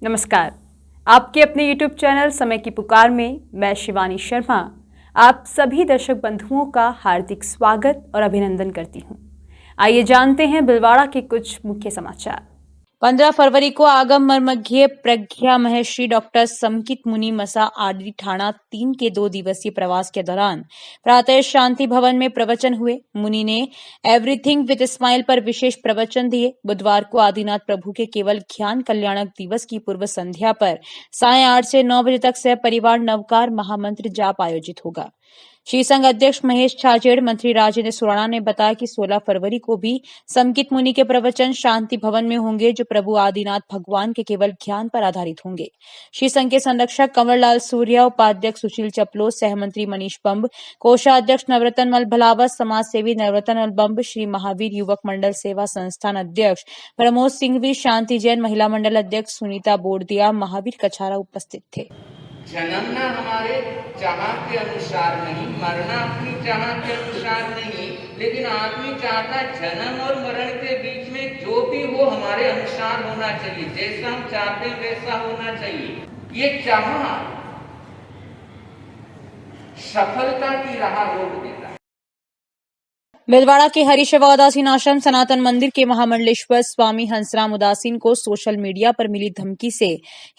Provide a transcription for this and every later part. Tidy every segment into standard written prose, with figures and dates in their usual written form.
नमस्कार। आपके अपने YouTube चैनल समय की पुकार में मैं शिवानी शर्मा आप सभी दर्शक बंधुओं का हार्दिक स्वागत और अभिनंदन करती हूं। आइए जानते हैं भिलवाड़ा के कुछ मुख्य समाचार। 15 फरवरी को आगम मर्मज्ञ प्रज्ञा महर्षि डॉक्टर समकित मुनि मसा आरडी ठाणा 3 के 2 दिवसीय प्रवास के दौरान प्रातः शांति भवन में प्रवचन हुए। मुनि ने एवरीथिंग विद स्माइल पर विशेष प्रवचन दिए। बुधवार को आदिनाथ प्रभु के केवल ज्ञान कल्याणक दिवस की पूर्व संध्या पर 8:30 से 9 बजे तक सह परिवार नवकार महामंत्र जाप आयोजित होगा। श्री संघ अध्यक्ष महेश छाजेड़, मंत्री राजेंद्र सुराणा ने बताया कि 16 फरवरी को भी समकित मुनि के प्रवचन शांति भवन में होंगे, जो प्रभु आदिनाथ भगवान के केवल ज्ञान पर आधारित होंगे। श्री संघ के संरक्षक कंवर लाल सूर्या, उपाध्यक्ष सुशील चपलो, सहमंत्री मनीष बम्ब, कोषाध्यक्ष नवरतन मल भलावा, समाज सेवी नवरतन मल बम्ब, श्री महावीर युवक मंडल सेवा संस्थान अध्यक्ष प्रमोद सिंघवी, शांति जैन महिला मंडल अध्यक्ष सुनीता बोरदिया, महावीर कछारा उपस्थित थे। जन्मना हमारे चाह के अनुसार नहीं, मरना अपनी चाह के अनुसार नहीं, लेकिन आदमी चाहता जन्म और मरण के बीच में जो भी हो हमारे अनुसार होना चाहिए, जैसा हम चाहते हैं वैसा होना चाहिए। ये चाह सफलता की राह रोक देता है। भिलवाड़ा के हरिशवा उदासीन आश्रम सनातन मंदिर के महामंडलेश्वर स्वामी हंसराम उदासीन को सोशल मीडिया पर मिली धमकी से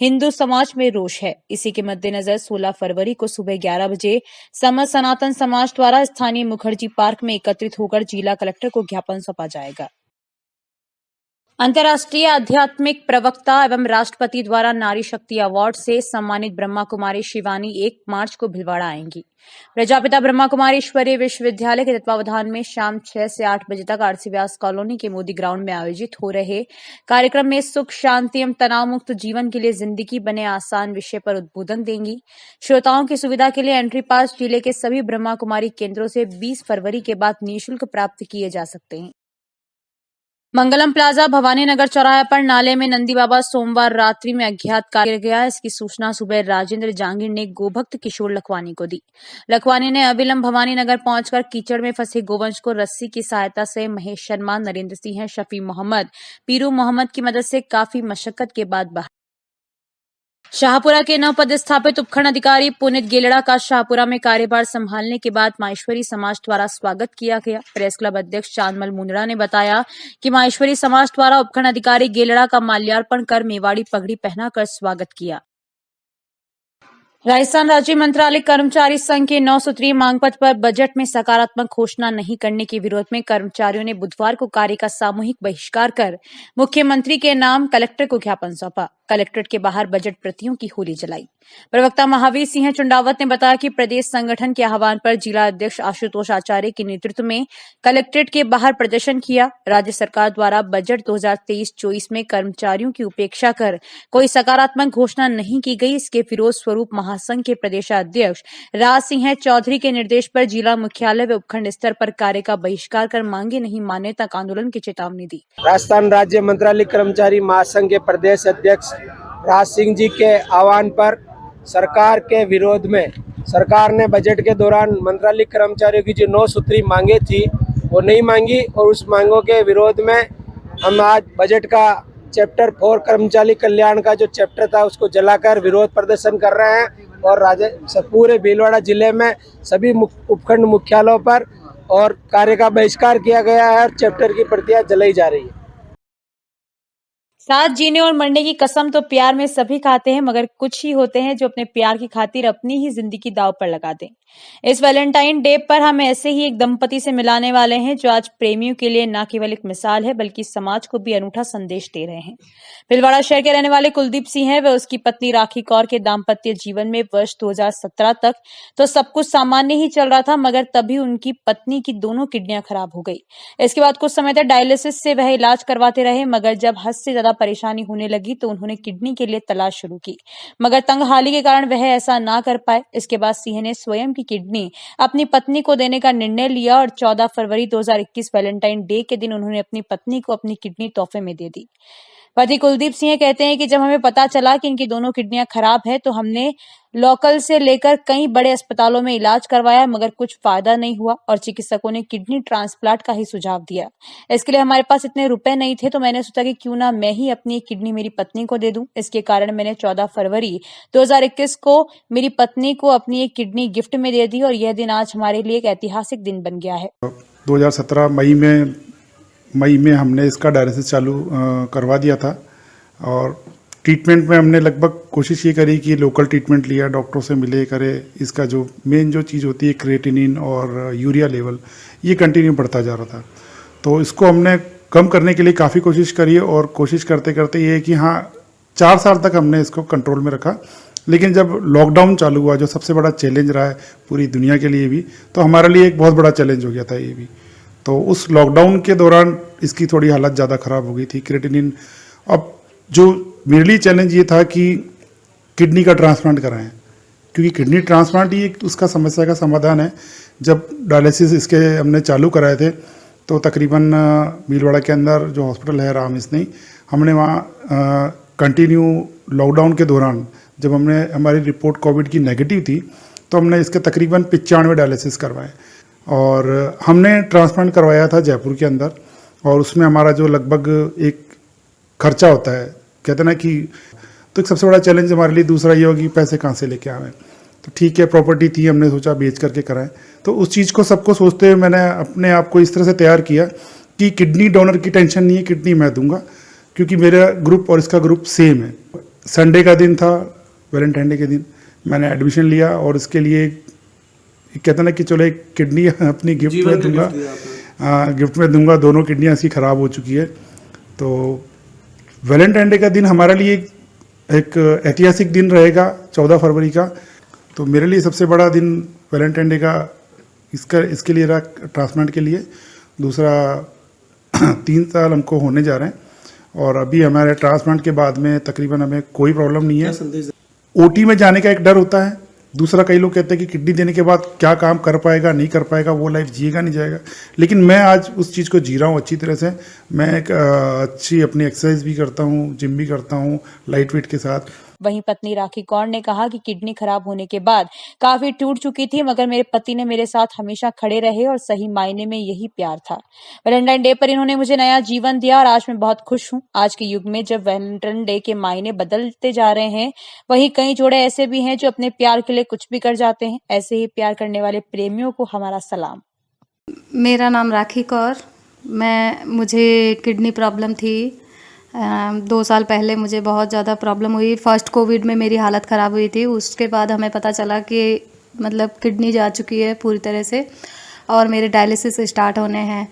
हिंदू समाज में रोष है। इसी के मद्देनजर 16 फरवरी को सुबह 11 बजे समस्त सनातन समाज द्वारा स्थानीय मुखर्जी पार्क में एकत्रित होकर जिला कलेक्टर को ज्ञापन सौंपा जाएगा। अंतर्राष्ट्रीय आध्यात्मिक प्रवक्ता एवं राष्ट्रपति द्वारा नारी शक्ति अवार्ड से सम्मानित ब्रह्मा कुमारी शिवानी 1 मार्च को भिलवाड़ा आएंगी। प्रजापिता ब्रह्मा कुमारी ईश्वरीय विश्वविद्यालय के तत्वावधान में शाम 6 से 8 बजे तक आरसी व्यास कॉलोनी के मोदी ग्राउंड में आयोजित हो रहे कार्यक्रम में सुख शांति एवं तनाव मुक्त जीवन के लिए जिंदगी बने आसान विषय पर उद्बोधन देंगी। श्रोताओं की सुविधा के लिए एंट्री पास जिले के सभी ब्रह्मा कुमारी केंद्रों से 20 फरवरी के बाद निःशुल्क प्राप्त किए जा सकते हैं। मंगलम प्लाजा भवानी नगर चौराहे पर नाले में नंदी बाबा सोमवार रात्रि में अज्ञात कार गिर गया। इसकी सूचना सुबह राजेंद्र जांगीर ने गोभक्त किशोर लखवानी को दी। लखवानी ने अविलंब भवानी नगर पहुंचकर कीचड़ में फंसे गोवंश को रस्सी की सहायता से महेश शर्मा, नरेंद्र सिंह, शफी मोहम्मद, पीरू मोहम्मद की मदद से काफी मशक्कत के बाद बाहर। शाहपुरा के नव पदस्थापित उपखंड अधिकारी पुनीत गेलड़ा का शाहपुरा में कार्यभार संभालने के बाद माहेश्वरी समाज द्वारा स्वागत किया गया। प्रेस क्लब अध्यक्ष चांदमल मुंदड़ा ने बताया कि माहेश्वरी समाज द्वारा उपखंड अधिकारी गेलड़ा का माल्यार्पण कर मेवाड़ी पगड़ी पहनाकर स्वागत किया। राजस्थान राज्य मंत्रालय कर्मचारी संघ के 9 सूत्रीय मांग पत्र पर बजट में सकारात्मक घोषणा नहीं करने के विरोध में कर्मचारियों ने बुधवार को कार्य का सामूहिक बहिष्कार कर मुख्यमंत्री के नाम कलेक्टर को ज्ञापन सौंपा। कलेक्ट्रेट के बाहर बजट प्रतियों की होली जलाई। प्रवक्ता महावीर सिंह चुंडावत ने बताया कि प्रदेश संगठन के आह्वान पर जिला अध्यक्ष आशुतोष आचार्य के नेतृत्व में कलेक्ट्रेट के बाहर प्रदर्शन किया। राज्य सरकार द्वारा बजट 2023-24 में कर्मचारियों की उपेक्षा कर कोई सकारात्मक घोषणा नहीं की गई। इसके विरोध स्वरूप महासंघ के प्रदेशाध्यक्ष राज सिंह चौधरी के निर्देश पर जिला मुख्यालय व उपखंड स्तर पर कार्य का बहिष्कार कर मांगे नहीं मानने तक आंदोलन की चेतावनी दी। राजस्थान राज्य मंत्रालय कर्मचारी महासंघ के प्रदेश अध्यक्ष राज सिंह जी के आह्वान पर सरकार के विरोध में सरकार ने बजट के दौरान मंत्रालय कर्मचारियों की जो 9 सूत्री मांगे थी वो नहीं मांगी, और उस मांगों के विरोध में हम आज बजट का चैप्टर 4 कर्मचारी कल्याण का जो चैप्टर था उसको जलाकर विरोध प्रदर्शन कर रहे हैं। और पूरे भीलवाड़ा जिले में सभी उपखंड मुख्यालयों पर और कार्य का बहिष्कार किया गया है और चैप्टर की प्रतियां जलाई जा रही है। साथ जीने और मरने की कसम तो प्यार में सभी खाते हैं, मगर कुछ ही होते हैं जो अपने प्यार की खातिर अपनी ही जिंदगी दांव पर लगा दें। इस वैलेंटाइन डे पर हम ऐसे ही एक दंपति से मिलाने वाले हैं जो आज प्रेमियों के लिए न केवल एक मिसाल है बल्कि समाज को भी अनूठा संदेश दे रहे हैं। भिलवाड़ा शहर के रहने वाले कुलदीप सिंह है व उसकी पत्नी राखी कौर के दाम्पत्य जीवन में वर्ष 2017 तक तो सब कुछ सामान्य ही चल रहा था, मगर तभी उनकी पत्नी की दोनों किडनियां खराब हो गई। इसके बाद कुछ समय तक डायलिसिस से वह इलाज करवाते रहे, मगर जब हद से ज्यादा परेशानी होने लगी तो उन्होंने किडनी के लिए तलाश शुरू की, मगर तंगहाली के कारण वह ऐसा ना कर पाए। इसके बाद सिंह ने स्वयं की किडनी अपनी पत्नी को देने का निर्णय लिया और 14 फरवरी 2021 वैलेंटाइन डे के दिन उन्होंने अपनी पत्नी को अपनी किडनी तोहफे में दे दी। पति कुलदीप सिंह कहते हैं कि जब हमें पता चला कि इनकी दोनों किडनियां खराब है तो हमने लोकल से लेकर कई बड़े अस्पतालों में इलाज करवाया, मगर कुछ फायदा नहीं हुआ और चिकित्सकों ने किडनी ट्रांसप्लांट का ही सुझाव दिया। इसके लिए हमारे पास इतने रुपए नहीं थे, तो मैंने सोचा कि क्यों ना मैं ही अपनी एक किडनी मेरी पत्नी को दे दूं। इसके कारण मैंने 14 फरवरी 2021 को मेरी पत्नी को अपनी एक किडनी गिफ्ट में दे दी और यह दिन आज हमारे लिए एक ऐतिहासिक दिन बन गया है। 2017 मई में हमने इसका डायलिसिस चालू करवा दिया था और ट्रीटमेंट में हमने लगभग कोशिश ये करी कि लोकल ट्रीटमेंट लिया, डॉक्टरों से मिले करे। इसका जो मेन जो चीज़ होती है क्रिएटिनिन और यूरिया लेवल, ये कंटिन्यू बढ़ता जा रहा था। तो इसको हमने कम करने के लिए काफ़ी कोशिश करी और कोशिश करते करते ये है कि हाँ 4 साल तक हमने इसको कंट्रोल में रखा। लेकिन जब लॉकडाउन चालू हुआ, जो सबसे बड़ा चैलेंज रहा है पूरी दुनिया के लिए भी, तो हमारे लिए एक बहुत बड़ा चैलेंज हो गया था ये भी। तो उस लॉकडाउन के दौरान इसकी थोड़ी हालत ज़्यादा ख़राब हो गई थी क्रिएटिनिन। अब जो मेरे लिए चैलेंज ये था कि किडनी का ट्रांसप्लांट कराएं, क्योंकि किडनी ट्रांसप्लांट ही एक उसका समस्या का समाधान है। जब डायलिसिस इसके हमने चालू कराए थे तो तकरीबन भीलवाड़ा के अंदर जो हॉस्पिटल है राम इसने, हमने वहाँ कंटिन्यू लॉकडाउन के दौरान जब हमारी रिपोर्ट कोविड की नेगेटिव थी तो हमने इसके तकरीबन 95 डायलिसिस करवाए और हमने ट्रांसप्लांट करवाया था जयपुर के अंदर। और उसमें हमारा जो लगभग एक खर्चा होता है, कहते ना कि, तो एक सबसे बड़ा चैलेंज हमारे लिए दूसरा ये होगी पैसे कहाँ से लेके आवें। तो ठीक है, प्रॉपर्टी थी, हमने सोचा बेच करके कराएं। तो उस चीज़ को सबको सोचते हुए मैंने अपने आप को इस तरह से तैयार किया कि किडनी डोनर की टेंशन नहीं है, किडनी मैं दूंगा, क्योंकि मेरा ग्रुप और इसका ग्रुप सेम है। संडे का दिन था, वैलेंटाइन डे के दिन मैंने एडमिशन लिया और इसके लिए कहते ना कि चलो एक किडनी अपनी गिफ्ट में दूंगा, गिफ्ट में दूंगा। दोनों किडनियाँ इसकी ख़राब हो चुकी है। तो वैलेंटाइन डे का दिन हमारे लिए एक ऐतिहासिक दिन रहेगा 14 फरवरी का। तो मेरे लिए सबसे बड़ा दिन वैलेंटाइन डे का इसके लिए रहा, ट्रांसप्लांट के लिए। दूसरा 3 साल हमको होने जा रहे हैं और अभी हमारे ट्रांसप्लांट के बाद में तकरीबन हमें कोई प्रॉब्लम नहीं है। ओटी में जाने का एक डर होता है। दूसरा, कई लोग कहते हैं कि किडनी देने के बाद क्या काम कर पाएगा नहीं कर पाएगा, वो लाइफ जिएगा नहीं जाएगा। लेकिन मैं आज उस चीज़ को जी रहा हूँ अच्छी तरह से। मैं एक अच्छी अपनी एक्सरसाइज भी करता हूँ, जिम भी करता हूँ लाइट वेट के साथ। वहीं पत्नी राखी कौर ने कहा कि किडनी खराब होने के बाद काफी टूट चुकी थी, मगर मेरे पति ने मेरे साथ हमेशा खड़े रहे और सही मायने में यही प्यार था। वैलेंटाइन डे पर इन्होंने मुझे नया जीवन दिया और आज मैं बहुत खुश हूँ। आज के युग में जब वैलेंटाइन डे के मायने बदलते जा रहे हैं, वहीं कई जोड़े ऐसे भी हैं जो अपने प्यार के लिए कुछ भी कर जाते हैं। ऐसे ही प्यार करने वाले प्रेमियों को हमारा सलाम। मेरा नाम राखी कौर। मुझे किडनी प्रॉब्लम थी। 2 साल पहले मुझे बहुत ज़्यादा प्रॉब्लम हुई। फर्स्ट कोविड में मेरी हालत ख़राब हुई थी। उसके बाद हमें पता चला कि मतलब किडनी जा चुकी है पूरी तरह से और मेरे डायलिसिस स्टार्ट होने हैं।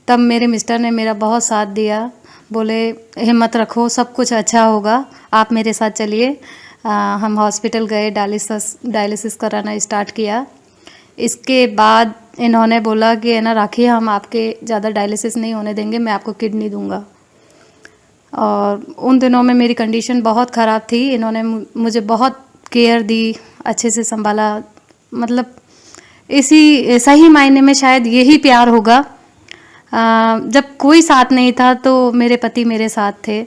तब मेरे मिस्टर ने मेरा बहुत साथ दिया, बोले हिम्मत रखो, सब कुछ अच्छा होगा, आप मेरे साथ चलिए। हम हॉस्पिटल गए, डायलिसिस कराना स्टार्ट किया। इसके बाद इन्होंने बोला कि है ना राखी, हम आपके ज़्यादा डायलिसिस नहीं होने देंगे, मैं आपको किडनी दूंगा। और उन दिनों में मेरी कंडीशन बहुत ख़राब थी। इन्होंने मुझे बहुत केयर दी, अच्छे से संभाला। मतलब इसी सही मायने में शायद यही प्यार होगा। जब कोई साथ नहीं था तो मेरे पति मेरे साथ थे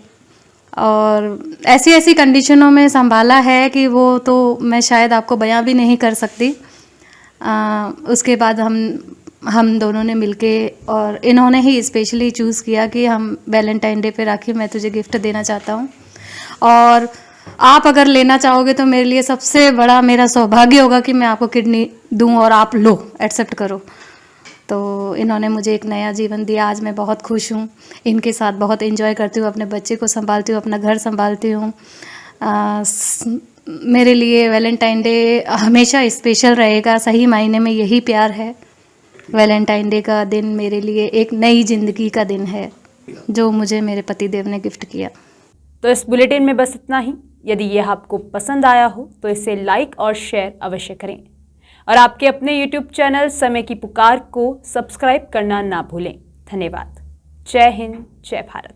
और ऐसी ऐसी कंडीशनों में संभाला है कि वो तो मैं शायद आपको बयां भी नहीं कर सकती। उसके बाद हम दोनों ने मिलके, और इन्होंने ही स्पेशली चूज़ किया कि हम वैलेंटाइन डे पे राखी मैं तुझे गिफ्ट देना चाहता हूँ और आप अगर लेना चाहोगे तो मेरे लिए सबसे बड़ा मेरा सौभाग्य होगा कि मैं आपको किडनी दूँ और आप लो, एक्सेप्ट करो। तो इन्होंने मुझे एक नया जीवन दिया। आज मैं बहुत खुश हूँ, इनके साथ बहुत एंजॉय करती हूँ, अपने बच्चे को संभालती हूँ, अपना घर संभालती हूँ। मेरे लिए वैलेंटाइन डे हमेशा स्पेशल रहेगा। सही मायने में यही प्यार है। वैलेंटाइन डे का दिन मेरे लिए एक नई जिंदगी का दिन है जो मुझे मेरे पतिदेव ने गिफ्ट किया। तो इस बुलेटिन में बस इतना ही। यदि यह आपको पसंद आया हो तो इसे लाइक और शेयर अवश्य करें और आपके अपने YouTube चैनल समय की पुकार को सब्सक्राइब करना ना भूलें। धन्यवाद। जय हिंद, जय भारत।